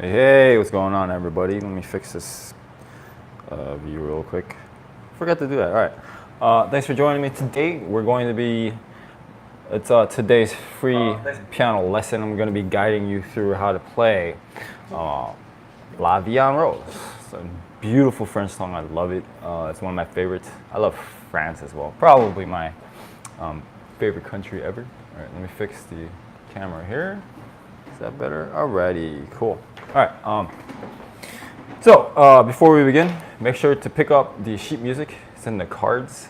Hey, what's going on, everybody? Let me fix this view real quick. Forgot to do that. All right. Thanks for joining me today. We're going to be, it's today's free piano lesson. I'm going to be guiding you through how to play La Vie en Rose. It's a beautiful French song. I love it. It's one of my favorites. I love France as well. Probably my favorite country ever. All right, let me fix the camera here. Is that better? Alrighty, cool. All right. So before we begin, make sure to pick up the sheet music. It's in the cards.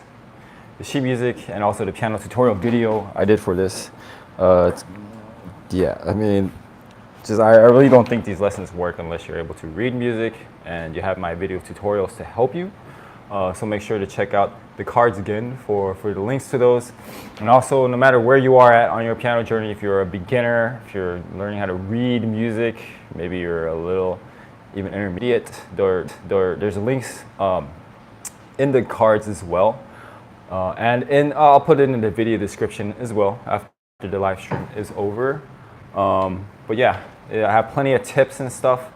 The sheet music and also the piano tutorial video I did for this. Yeah, I mean, I really don't think these lessons work unless you're able to read music, and you have my video tutorials to help you. So make sure to check out the cards again for the links to those. And also, no matter where you are at on your piano journey, if you're a beginner, if you're learning how to read music, maybe you're a little even intermediate, there's links in the cards as well. And I'll put it in the video description as well after the live stream is over. But yeah, I have plenty of tips and stuff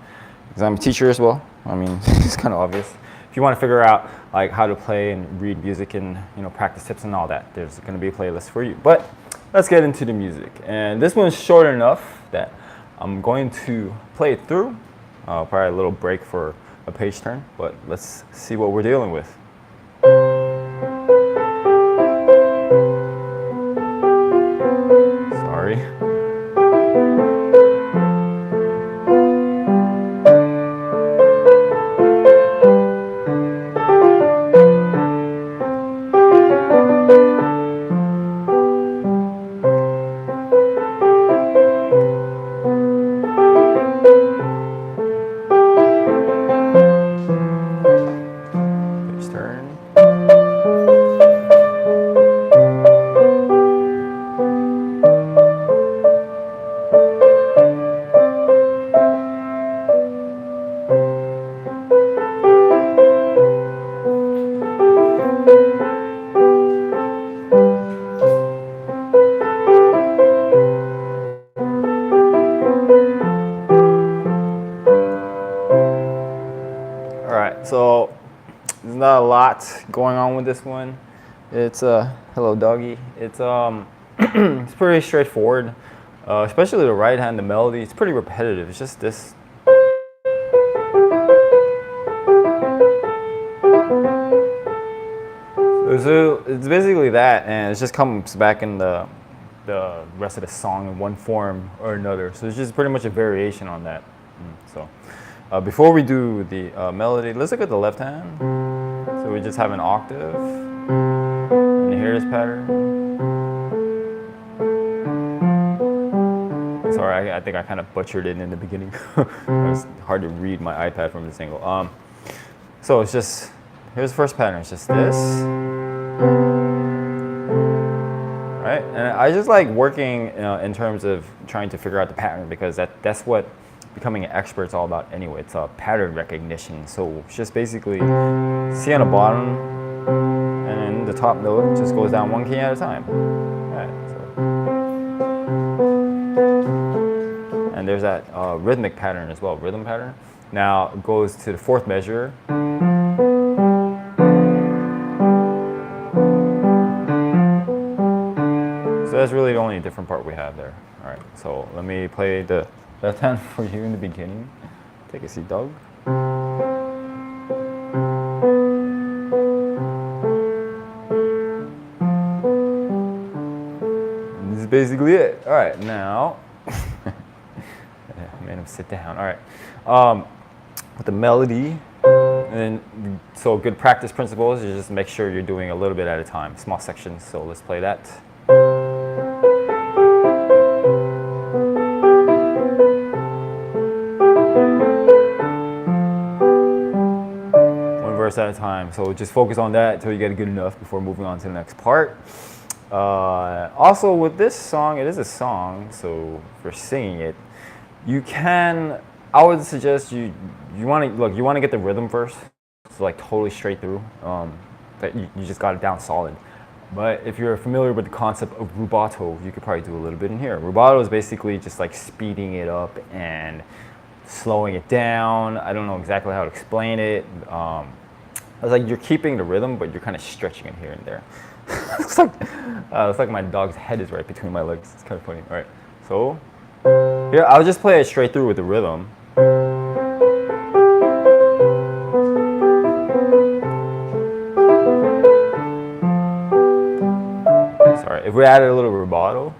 because I'm a teacher as well. I mean, it's kind of obvious. If you want to figure out like how to play and read music and practice tips and all that, there's going to be a playlist for you. But let's get into the music. And this one's short enough that I'm going to play it through. Probably a little break for a page turn, but let's see what we're dealing with. Sorry. So there's not a lot going on with this one. It's hello doggy. It's it's pretty straightforward, especially the right hand, the melody. It's pretty repetitive. It's just this. So it's basically that, and it just comes back in the rest of the song in one form or another. So it's just pretty much a variation on that. Before we do the melody, let's look at the left hand. So we just have an octave, and you hear this pattern. Sorry, I think I kind of butchered it in the beginning. It's hard to read my iPad from this angle. So it's just, here's the first pattern, it's just this. Right? And I just like working in terms of trying to figure out the pattern, because that's what becoming an expert is all about anyway. It's a pattern recognition. So it's just basically C on the bottom, and the top note just goes down one key at a time. Right, so. And there's that rhythmic pattern as well, rhythm pattern. Now it goes to the fourth measure. So that's really the only different part we have there. All right, so let me play the left hand for you in the beginning. Take a seat, dog. And this is basically it. All right, now, I made him sit down. All right, with the melody, and so good practice principles is just make sure you're doing a little bit at a time, small sections. So let's play that. At a time, so just focus on that until you get good enough before moving on to the next part. Also, with this song, it is a song, so for singing it, I would suggest you want to get the rhythm first, so like totally straight through. That you just got it down solid. But if you're familiar with the concept of rubato, you could probably do a little bit in here. Rubato is basically just like speeding it up and slowing it down. I don't know exactly how to explain it. It's like you're keeping the rhythm, but you're kind of stretching it here and there. It's like my dog's head is right between my legs. It's kind of funny. All right, so here I'll just play it straight through with the rhythm. Sorry, if we added a little rubato.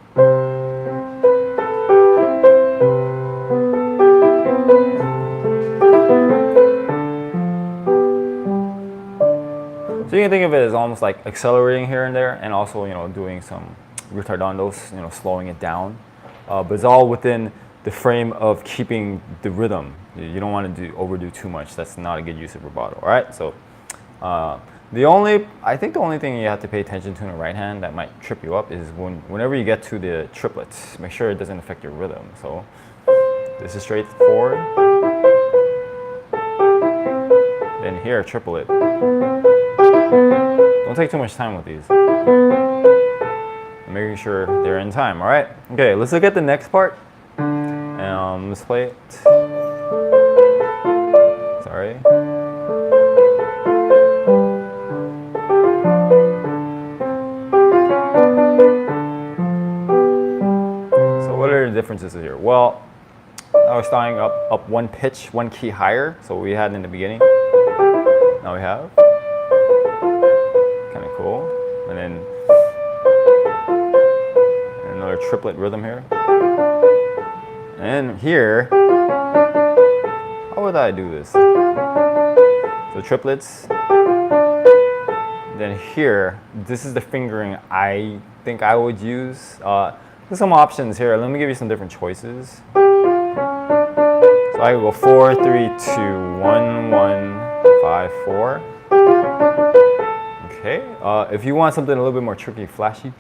So you can think of it as almost like accelerating here and there, and also, you know, doing some retardandos, you know, slowing it down. But it's all within the frame of keeping the rhythm. You don't want to overdo too much. That's not a good use of rubato. All right. So I think the only thing you have to pay attention to in the right hand that might trip you up is whenever you get to the triplets, make sure it doesn't affect your rhythm. So this is straightforward. Then here, triplet. Don't take too much time with these. Making sure they're in time, all right? Okay, let's look at the next part. Let's play it. Sorry. So what are the differences here? Well, I was starting up one pitch, one key higher, so we had in the beginning. Now we have. Kind of cool. And then another triplet rhythm here. And here, how would I do this? So triplets. Then here, this is the fingering I think I would use. There's some options here. Let me give you some different choices. So I go 4, 3, 2, 1, 1, 5, 4. Okay. If you want something a little bit more tricky, flashy,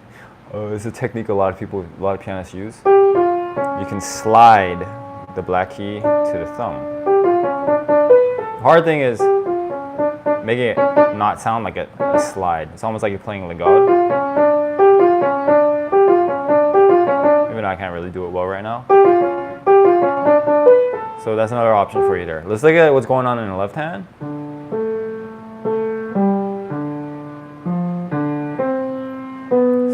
it's a technique a lot of pianists use. You can slide the black key to the thumb. The hard thing is making it not sound like a slide. It's almost like you're playing legato. Even though I can't really do it well right now. So that's another option for you there. Let's look at what's going on in the left hand.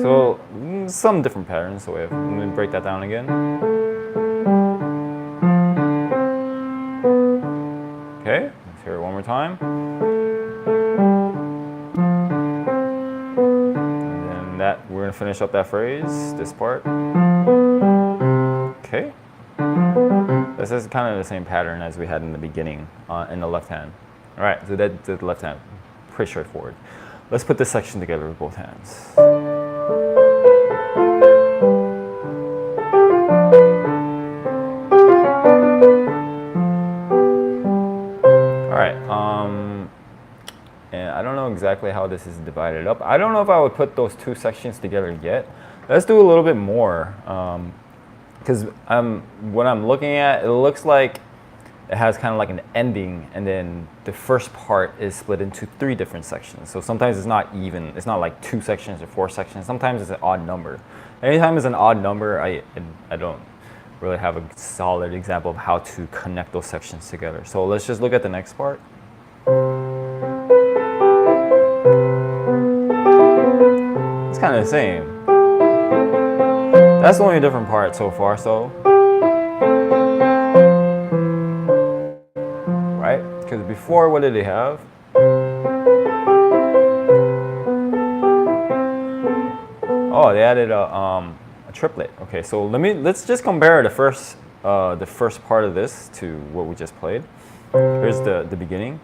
So some different patterns. So let me break that down again. Okay, let's hear it one more time. And then we're gonna finish up that phrase, this part. Okay. This is kind of the same pattern as we had in the beginning in the left hand. All right, so that's the left hand, pretty straightforward. Let's put this section together with both hands. And I don't know exactly how this is divided up. I don't know if I would put those two sections together yet. Let's do a little bit more. Because what I'm looking at, it looks like it has kind of like an ending, and then the first part is split into 3 different sections. So sometimes it's not even. It's not like 2 sections or 4 sections. Sometimes it's an odd number. Anytime it's an odd number, I don't really have a solid example of how to connect those sections together. So let's just look at the next part. It's kind of the same. That's the only different part so far, so. Right? Because before, what did they have? Oh, they added a triplet. Okay, so let's just compare the first part of this to what we just played. Here's the beginning.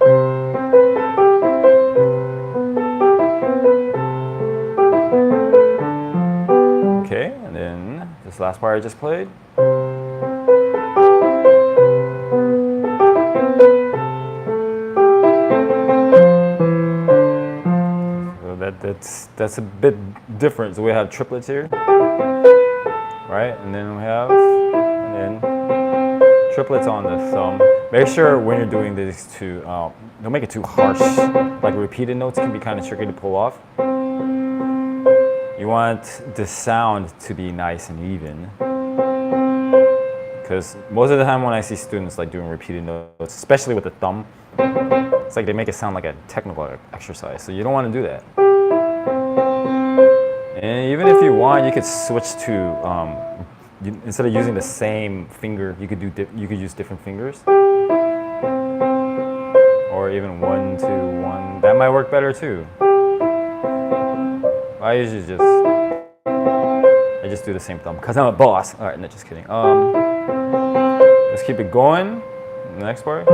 Okay, and then this last part I just played. So that's a bit different. So we have triplets here, right? And then we have triplets on the thumb. Make sure when you're doing this to don't make it too harsh. Like repeated notes can be kind of tricky to pull off. You want the sound to be nice and even, because most of the time when I see students like doing repeated notes, especially with the thumb, it's like they make it sound like a technical exercise. So you don't want to do that. And even if you want, you could switch to instead of using the same finger, you could use different fingers, or even 1, 2, 1. That might work better too. I usually just do the same thumb because I'm a boss. All right, no, just kidding. Let's keep it going. The next part.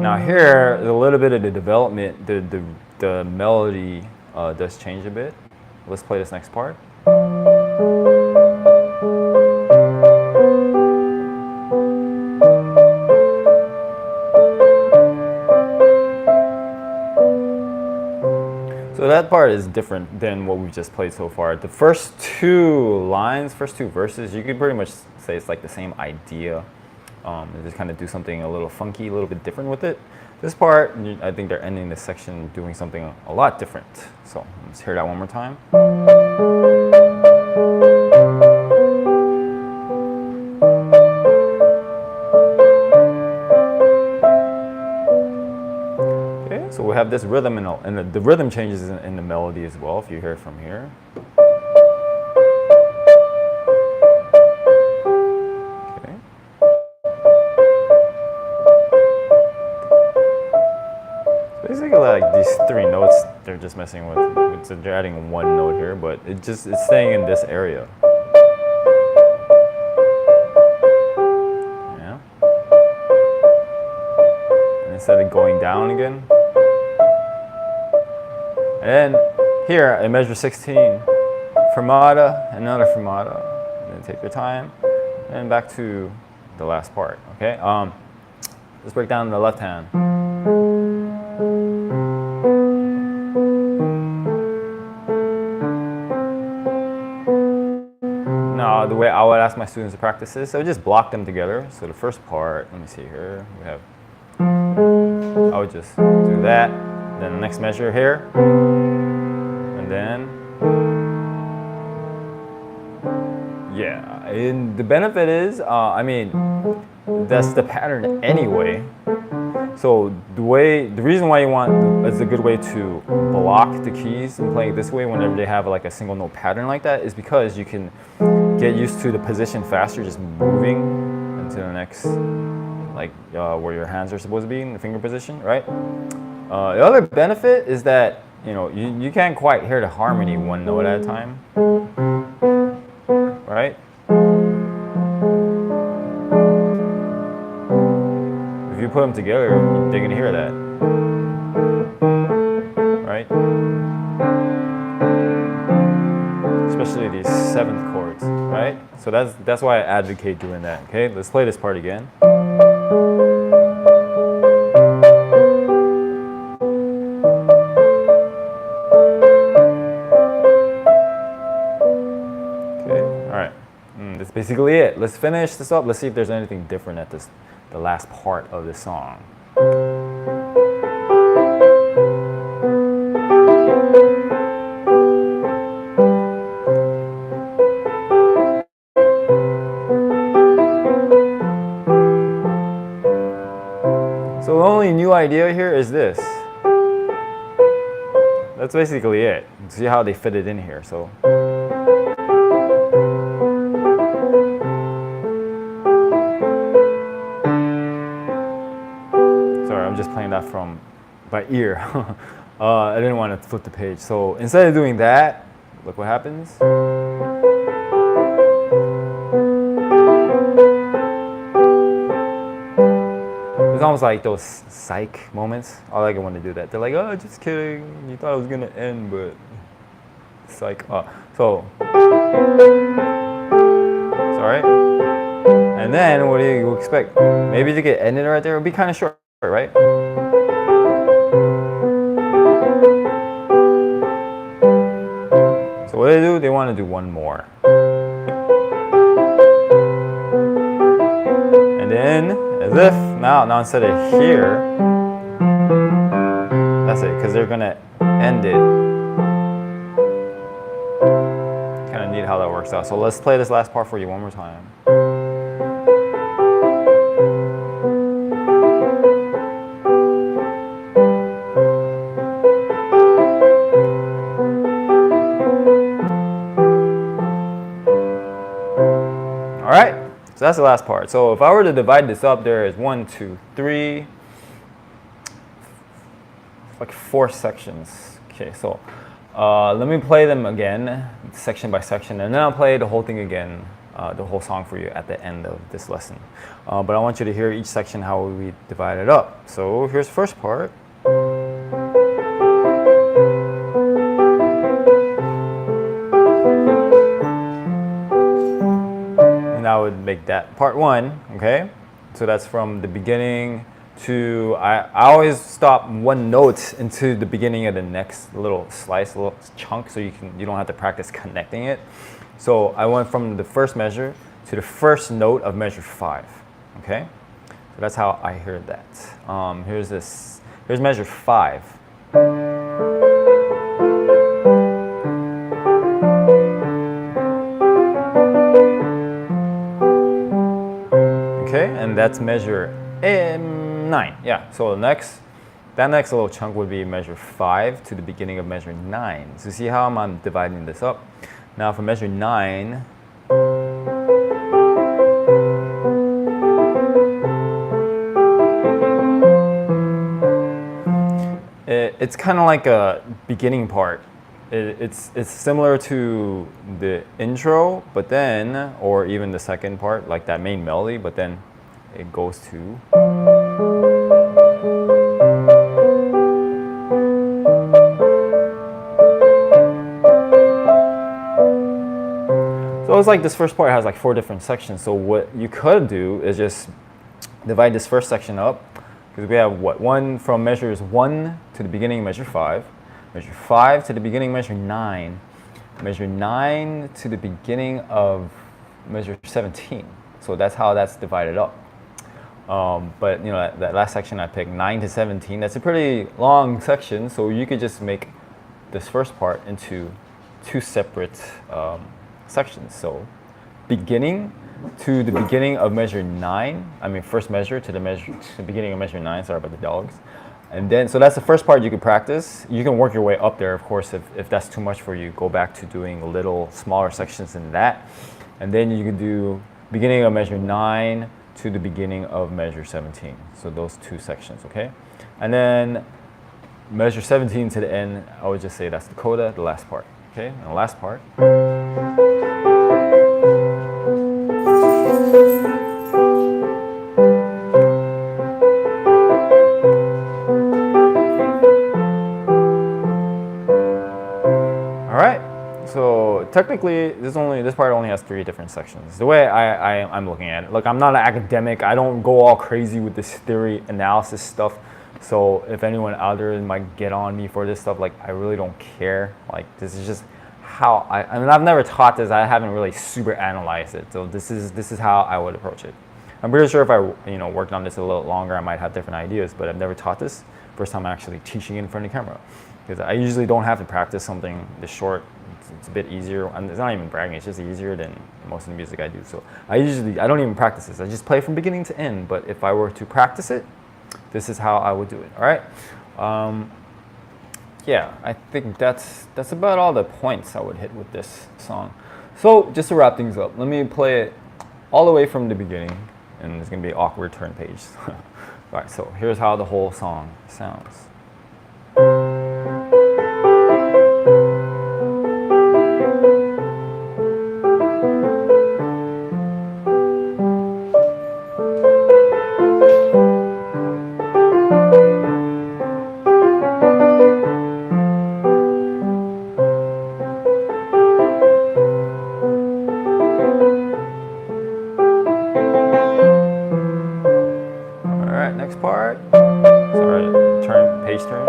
Now here, a little bit of the development, the melody does change a bit. Let's play this next part. So that part is different than what we've just played so far. The first two lines, first two verses, you could pretty much say it's like the same idea. They just kind of do something a little funky, a little bit different with it. This part, I think they're ending this section doing something a lot different. So let's hear that one more time. Okay, so we have this rhythm, and the rhythm changes in the melody as well, if you hear it from here. Basically, like these three notes, they're just messing with. So they're adding one note here, but it's staying in this area. Yeah. And instead of going down again, and then here I measure 16, fermata, another fermata, and then take your time, and back to the last part. Okay. Let's break down the left hand. Now, the way I would ask my students to practice this, I would just block them together. So the first part, let me see here, we have, I would just do that, then the next measure here, and then, yeah. And the benefit is, I mean, that's the pattern anyway. So the reason why it's a good way to block the keys and play it this way whenever they have like a single note pattern like that is because you can get used to the position faster, just moving into the next, like where your hands are supposed to be in the finger position, right? The other benefit is that you can't quite hear the harmony one note at a time, right? If you put them together, they're going to hear that, right? Especially these seventh chords, right? So that's why I advocate doing that, okay? Let's play this part again. Okay, all right. That's basically it. Let's finish this up. Let's see if there's anything different at the last part of the song. So the only new idea here is this. That's basically it. See how they fit it in here. So. I'm just playing that from by ear. I didn't want to flip the page. So instead of doing that, look what happens. It's almost like those psych moments. I like it when they do that. They're like, oh, just kidding. You thought it was going to end, but psych. So, it's all right. And then what do you expect? Maybe to get ended right there. It would be kind of short. Right? So what do? They want to do one more. And then, as if, now instead of here, that's it, because they're going to end it. Kind of neat how that works out. So let's play this last part for you one more time. So that's the last part. So if I were to divide this up, there is 1, 2, 3, like 4 sections. Okay, so let me play them again, section by section, and then I'll play the whole thing again, the whole song for you at the end of this lesson. But I want you to hear each section how we divide it up. So here's the first part. And I would make that part 1, okay? So that's from the beginning to, I always stop one note into the beginning of the next little slice, little chunk, so you don't have to practice connecting it. So I went from the first measure to the first note of measure 5, okay? So that's how I heard that. Here's measure 5. Okay, and that's measure 9. Yeah, so that next little chunk would be measure 5 to the beginning of measure 9. So see how I'm dividing this up? Now for measure 9, it's kind of like a beginning part. It's similar to the intro, but then, or even the second part, like that main melody, but then it goes to. So it's like this first part has like 4 different sections. So what you could do is just divide this first section up, because we have one from measures 1 to the beginning of measure 5, measure 5 to the beginning of measure 9, measure 9 to the beginning of measure 17. So that's how that's divided up. But you know, that last section I picked, 9 to 17, that's a pretty long section, so you could just make this first part into 2 separate sections. So beginning to the beginning of measure 9, I mean first measure to the beginning of measure 9, sorry about the dogs. And then, so that's the first part you could practice. You can work your way up there, of course, if that's too much for you, go back to doing little smaller sections in that. And then you can do beginning of measure 9 to the beginning of measure 17. So those 2 sections, okay? And then measure 17 to the end, I would just say that's the coda, the last part, okay? And the last part. So technically, this part only has 3 different sections. The way I'm looking at it, look, I'm not an academic. I don't go all crazy with this theory analysis stuff. So if anyone out there might get on me for this stuff, like I really don't care. Like this is just how I mean, I've never taught this. I haven't really super analyzed it. So this is how I would approach it. I'm pretty sure if I worked on this a little longer, I might have different ideas. But I've never taught this. First time I'm actually teaching in front of the camera, because I usually don't have to practice something this short. It's a bit easier, and it's not even bragging, it's just easier than most of the music I do. So I don't even practice this. I just play from beginning to end. But if I were to practice it, this is how I would do it. All right. Yeah, I think that's about all the points I would hit with this song. So just to wrap things up, let me play it all the way from the beginning, and it's gonna be an awkward turn page. All right. So here's how the whole song sounds. Part. Sorry, page turn.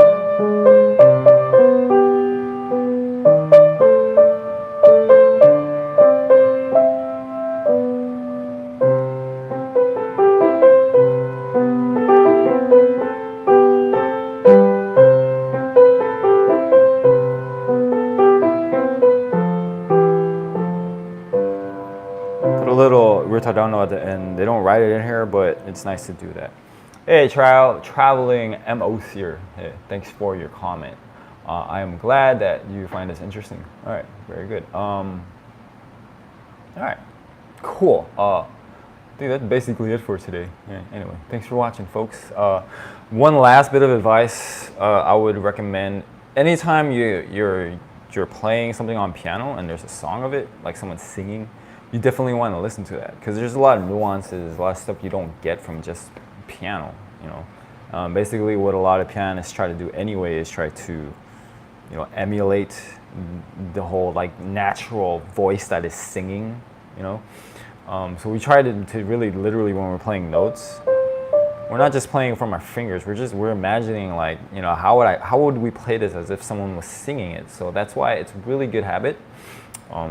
Put a little ritardano at the end. They don't write it in here, but it's nice to do that. Hey, traveling MOs here. Hey, thanks for your comment. I am glad that you find this interesting. All right, very good. All right, cool. think that's basically it for today. Yeah, anyway, thanks for watching, folks. One last bit of advice I would recommend: anytime you're playing something on piano and there's a song of it, like someone's singing, you definitely want to listen to that, because there's a lot of nuances, a lot of stuff you don't get from just piano. You know, basically what a lot of pianists try to do anyway is try to, you know, emulate the whole like natural voice that is singing. You know. So we try to really literally, when we're playing notes, we're not just playing from our fingers, we're imagining, like, you know, how would we play this as if someone was singing it. So that's why it's a really good habit,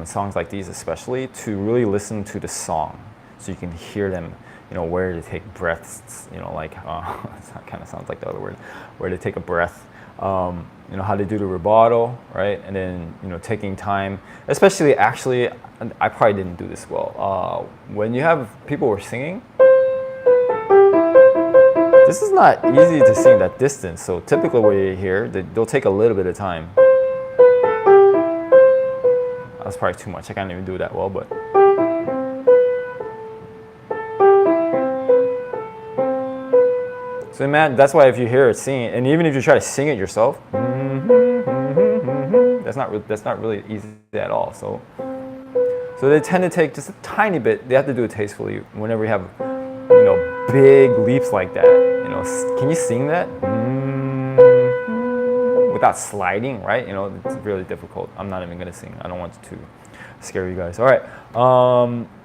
songs like these especially, to really listen to the song so you can hear them, you know, where to take breaths, you know, like, that kind of sounds like the other word, where to take a breath. You know, how to do the rubato, right? And then, you know, taking time, especially, actually, I probably didn't do this well. When you have people who are singing, this is not easy to sing that distance. So typically what you hear, they'll take a little bit of time. That's probably too much. I can't even do that well, but. So man, that's why if you hear it singing, and even if you try to sing it yourself, that's not really easy at all. So they tend to take just a tiny bit. They have to do it tastefully. Whenever you have, you know, big leaps like that, you know, can you sing that without sliding? Right? You know, it's really difficult. I'm not even gonna sing. I don't want to scare you guys. All right.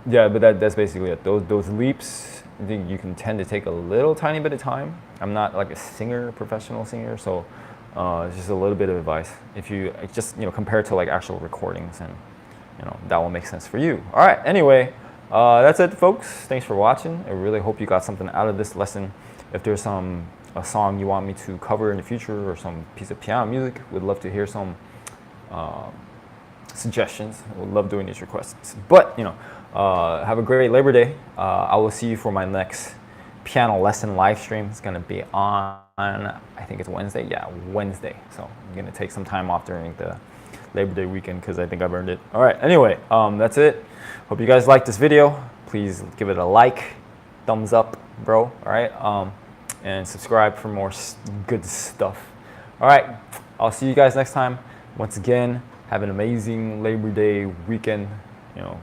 Yeah, but that's basically it. Those leaps, I think you can tend to take a little tiny bit of time. I'm not like a singer, professional singer, so it's just a little bit of advice. If you just, you know, compare it to like actual recordings, and, you know, that will make sense for you. All right, anyway, that's it, folks. Thanks for watching. I really hope you got something out of this lesson. If there's a song you want me to cover in the future, or some piece of piano music, would love to hear some suggestions. I would love doing these requests. But, you know, have a great Labor Day. I will see you for my next piano lesson live stream. It's gonna be on, I think it's Wednesday. Yeah, Wednesday. So I'm gonna take some time off during the Labor Day weekend, because I think I've earned it. All right, anyway, that's it. Hope you guys liked this video. Please give it a like, thumbs up, bro. All right, and subscribe for more good stuff. All right, I'll see you guys next time. Once again, have an amazing Labor Day weekend. You know,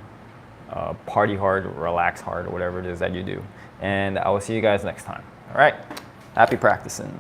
party hard, relax hard, or whatever it is that you do. And I will see you guys next time. All right, happy practicing.